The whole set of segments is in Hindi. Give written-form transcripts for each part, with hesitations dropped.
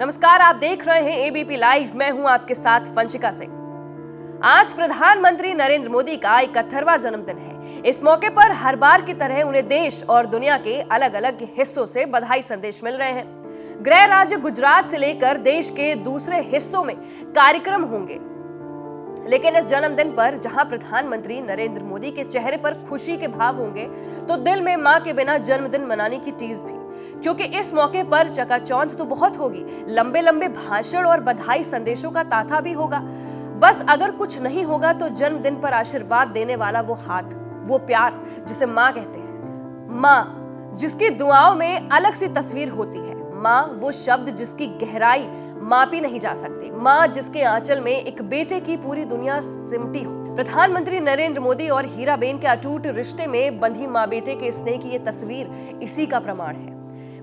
नमस्कार, आप देख रहे हैं एबीपी लाइव। मैं हूं आपके साथ वंशिका सिंह। आज प्रधानमंत्री नरेंद्र मोदी का 71वां जन्मदिन है। इस मौके पर हर बार की तरह उन्हें देश और दुनिया के अलग अलग हिस्सों से बधाई संदेश मिल रहे हैं। गृह राज्य गुजरात से लेकर देश के दूसरे हिस्सों में कार्यक्रम होंगे, लेकिन इस जन्मदिन पर जहां प्रधानमंत्री नरेंद्र मोदी के चेहरे पर खुशी के भाव होंगे, तो दिल में मां के बिना जन्मदिन मनाने की टीस भी, क्योंकि इस मौके पर चकाचौंध तो बहुत होगी। लंबे लंबे भाषण और बधाई संदेशों का तांता भी होगा। बस अगर कुछ नहीं होगा तो जन्मदिन पर आशीर्वाद देने वाला वो हाथ, वो प्यार जिसे मां कहते हैं। मां जिसकी दुआओं में अलग सी तस्वीर होती है। मां वो शब्द जिसकी गहराई मापी नहीं जा सकती। मां जिसके आंचल में एक बेटे की पूरी दुनिया सिमटी हो। प्रधानमंत्री नरेंद्र मोदी और हीराबेन के अटूट रिश्ते में बंधी मां बेटे के स्नेह की ये तस्वीर इसी का प्रमाण है।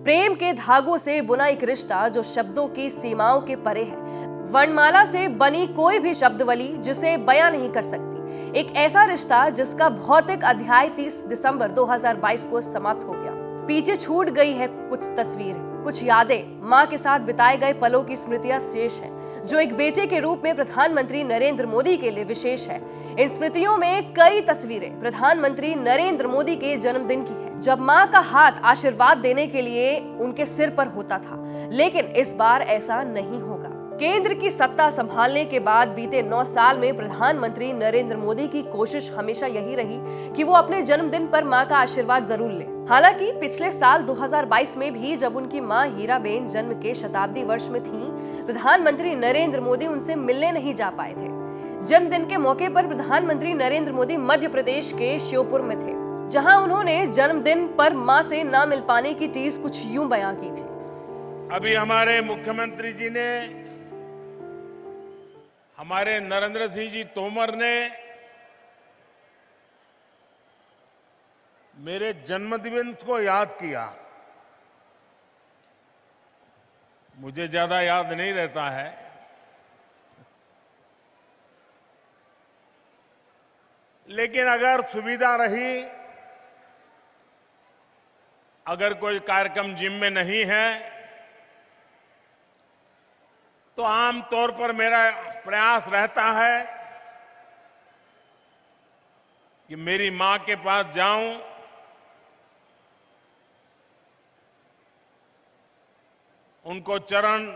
प्रेम के धागों से बुना एक रिश्ता जो शब्दों की सीमाओं के परे है। वर्णमाला से बनी कोई भी शब्दवली जिसे बयां नहीं कर सकती। एक ऐसा रिश्ता जिसका भौतिक अध्याय 30 दिसंबर 2022 को समाप्त हो गया। पीछे छूट गई है कुछ तस्वीरें, कुछ यादें, मां के साथ बिताए गए पलों की स्मृतियां शेष हैं, जो एक बेटे के रूप में प्रधानमंत्री नरेंद्र मोदी के लिए विशेष है। इन स्मृतियों में कई तस्वीरें प्रधानमंत्री नरेंद्र मोदी के जन्मदिन की है, जब मां का हाथ आशीर्वाद देने के लिए उनके सिर पर होता था। लेकिन इस बार ऐसा नहीं होगा। केंद्र की सत्ता संभालने के बाद बीते 9 साल में प्रधानमंत्री नरेंद्र मोदी की कोशिश हमेशा यही रही कि वो अपने जन्मदिन पर मां का आशीर्वाद जरूर ले। हालांकि पिछले साल 2022 में भी जब उनकी मां हीराबेन जन्म के शताब्दी वर्ष में थीं, प्रधानमंत्री नरेंद्र मोदी उनसे मिलने नहीं जा पाए थे। जन्मदिन के मौके पर प्रधानमंत्री नरेंद्र मोदी मध्य प्रदेश के श्योपुर में थे, जहां उन्होंने जन्मदिन पर मां से ना मिल पाने की टीस कुछ यूं बयां की थी। अभी हमारे मुख्यमंत्री जी ने, हमारे नरेंद्र सिंह जी तोमर ने मेरे जन्मदिन को याद किया। मुझे ज्यादा याद नहीं रहता है, लेकिन अगर सुविधा रही, अगर कोई कार्यक्रम जिम में नहीं है, तो आमतौर पर मेरा प्रयास रहता है कि मेरी मां के पास जाऊं, उनको चरण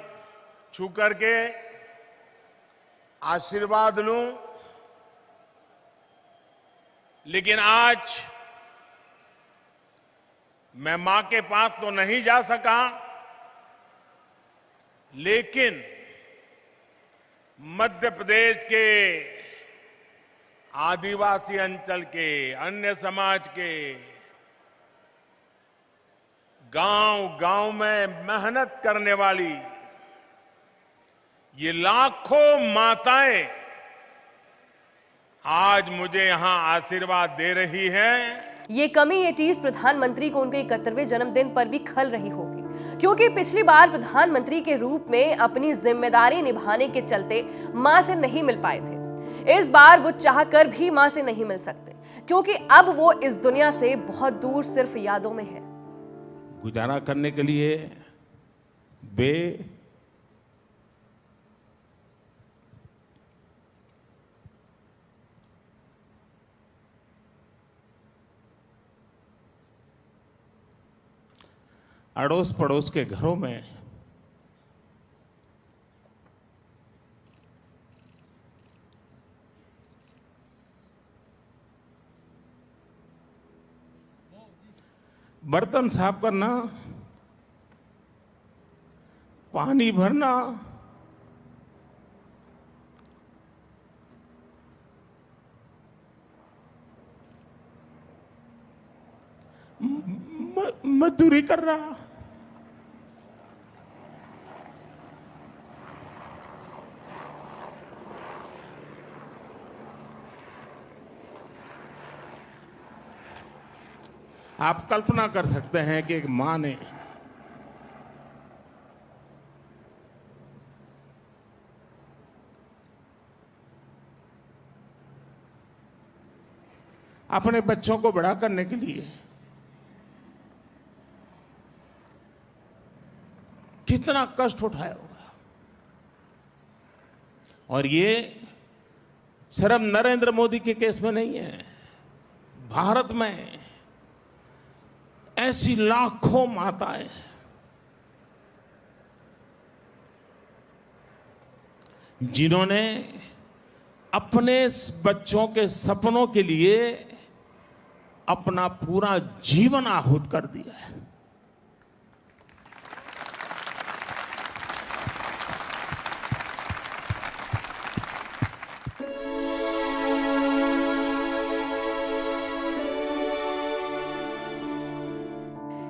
छू करके आशीर्वाद लूं। लेकिन आज मैं मां के पास तो नहीं जा सका, लेकिन मध्य प्रदेश के आदिवासी अंचल के, अन्य समाज के गांव-गांव में मेहनत करने वाली ये लाखों माताएं आज मुझे यहां आशीर्वाद दे रही हैं। ये कमी, ये टीस प्रधानमंत्री को उनके 71वें जन्मदिन पर भी खल रही होगी, क्योंकि पिछली बार प्रधानमंत्री के रूप में अपनी जिम्मेदारी निभाने के चलते मां से नहीं मिल पाए थे। इस बार वो चाहकर भी मां से नहीं मिल सकते, क्योंकि अब वो इस दुनिया से बहुत दूर सिर्फ यादों में है। गुजारा करने के लिए वे अड़ोस पड़ोस के घरों में बर्तन साफ करना, पानी भरना, मजदूरी करना, आप कल्पना कर सकते हैं कि एक मां ने अपने बच्चों को बड़ा करने के लिए कितना कष्ट उठाया होगा। और ये सिर्फ नरेंद्र मोदी के केस में नहीं है, भारत में ऐसी लाखों माताएं जिन्होंने अपने बच्चों के सपनों के लिए अपना पूरा जीवन आहूत कर दिया है।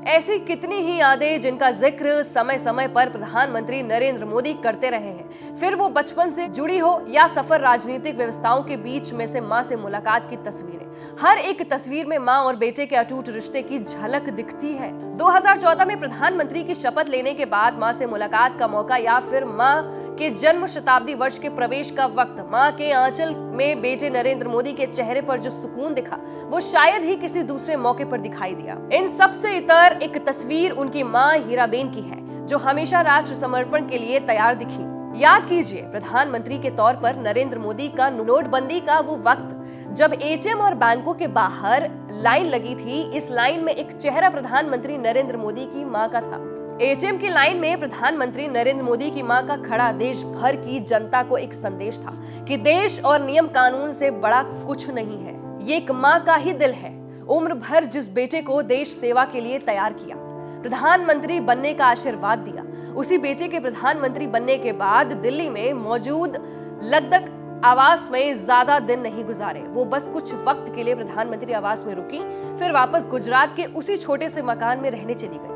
ऐसी कितनी ही यादें जिनका जिक्र समय समय पर प्रधानमंत्री नरेंद्र मोदी करते रहे हैं, फिर वो बचपन से जुड़ी हो या सफर राजनीतिक व्यवस्थाओं के बीच में से मां से मुलाकात की तस्वीरें, हर एक तस्वीर में मां और बेटे के अटूट रिश्ते की झलक दिखती है। 2014 में प्रधानमंत्री की शपथ लेने के बाद मां से मुलाकात का मौका या फिर मां के जन्म शताब्दी वर्ष के प्रवेश का वक्त, मां के आंचल में बेटे नरेंद्र मोदी के चेहरे पर जो सुकून दिखा वो शायद ही किसी दूसरे मौके पर दिखाई दिया। इन सबसे इतर एक तस्वीर उनकी मां हीराबेन की है, जो हमेशा राष्ट्र समर्पण के लिए तैयार दिखी। याद कीजिए, प्रधानमंत्री के तौर पर नरेंद्र मोदी का नोटबंदी का वो वक्त जब एटीएम और बैंकों के बाहर लाइन लगी थी। इस लाइन में एक चेहरा प्रधानमंत्री नरेंद्र मोदी की मां का था। एटीएम की लाइन में प्रधानमंत्री नरेंद्र मोदी की मां का खड़ा देश भर की जनता को एक संदेश था कि देश और नियम कानून से बड़ा कुछ नहीं है। ये एक मां का ही दिल है, उम्र भर जिस बेटे को देश सेवा के लिए तैयार किया, प्रधानमंत्री बनने का आशीर्वाद दिया, उसी बेटे के प्रधानमंत्री बनने के बाद दिल्ली में मौजूद लगधक आवास में ज्यादा दिन नहीं गुजारे। वो बस कुछ वक्त के लिए प्रधानमंत्री आवास में रुकी, फिर वापस गुजरात के उसी छोटे से मकान में रहने चली गई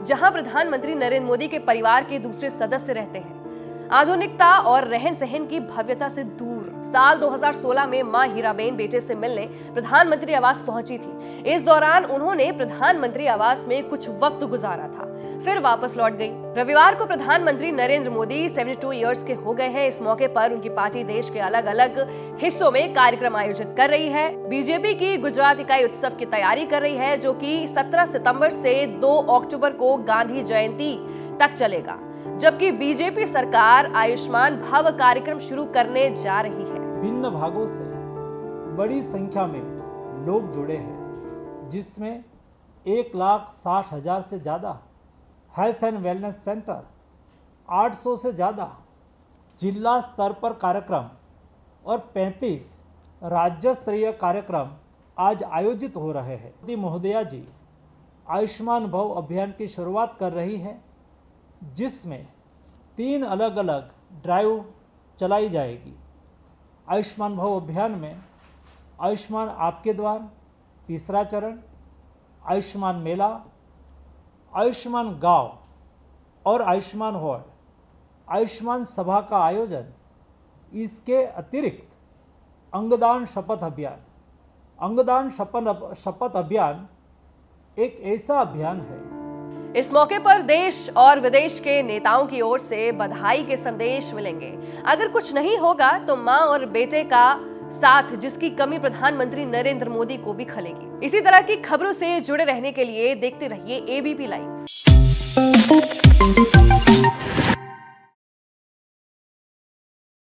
जहां प्रधानमंत्री नरेंद्र मोदी के परिवार के दूसरे सदस्य रहते हैं। आधुनिकता और रहन सहन की भव्यता से दूर साल 2016 में मां हीराबेन बेटे से मिलने प्रधानमंत्री आवास पहुंची थी। इस दौरान उन्होंने प्रधानमंत्री आवास में कुछ वक्त गुजारा था, फिर वापस लौट गई। रविवार को प्रधानमंत्री नरेंद्र मोदी 72 इयर्स के हो गए हैं। इस मौके पर उनकी पार्टी देश के अलग अलग हिस्सों में कार्यक्रम आयोजित कर रही है। बीजेपी की गुजरात इकाई उत्सव की तैयारी कर रही है, जो कि 17 सितंबर से 2 अक्टूबर को गांधी जयंती तक चलेगा, जबकि बीजेपी सरकार आयुष्मान भव कार्यक्रम शुरू करने जा रही है। विभिन्न भागों से बड़ी संख्या में लोग जुड़े हैं, जिसमें 1,60,000 से ज़्यादा हेल्थ एंड वेलनेस सेंटर, 800 से ज़्यादा जिला स्तर पर कार्यक्रम और 35 राज्य स्तरीय कार्यक्रम आज आयोजित हो रहे हैं। मोदी महोदया जी आयुष्मान भव अभियान की शुरुआत कर रही है, जिसमें 3 अलग अलग ड्राइव चलाई जाएगी। आयुष्मान भव अभियान में आयुष्मान आपके द्वार तीसरा चरण, आयुष्मान मेला, आयुष्मान गांव और आयुष्मान वार्ड, आयुष्मान सभा का आयोजन, इसके अतिरिक्त अंगदान शपथ अभियान। अंगदान शपथ अभियान एक ऐसा अभियान है। इस मौके पर देश और विदेश के नेताओं की ओर से बधाई के संदेश मिलेंगे। अगर कुछ नहीं होगा तो मां और बेटे का साथ, जिसकी कमी प्रधानमंत्री नरेंद्र मोदी को भी खलेगी। इसी तरह की खबरों से जुड़े रहने के लिए देखते रहिए एबीपी लाइव।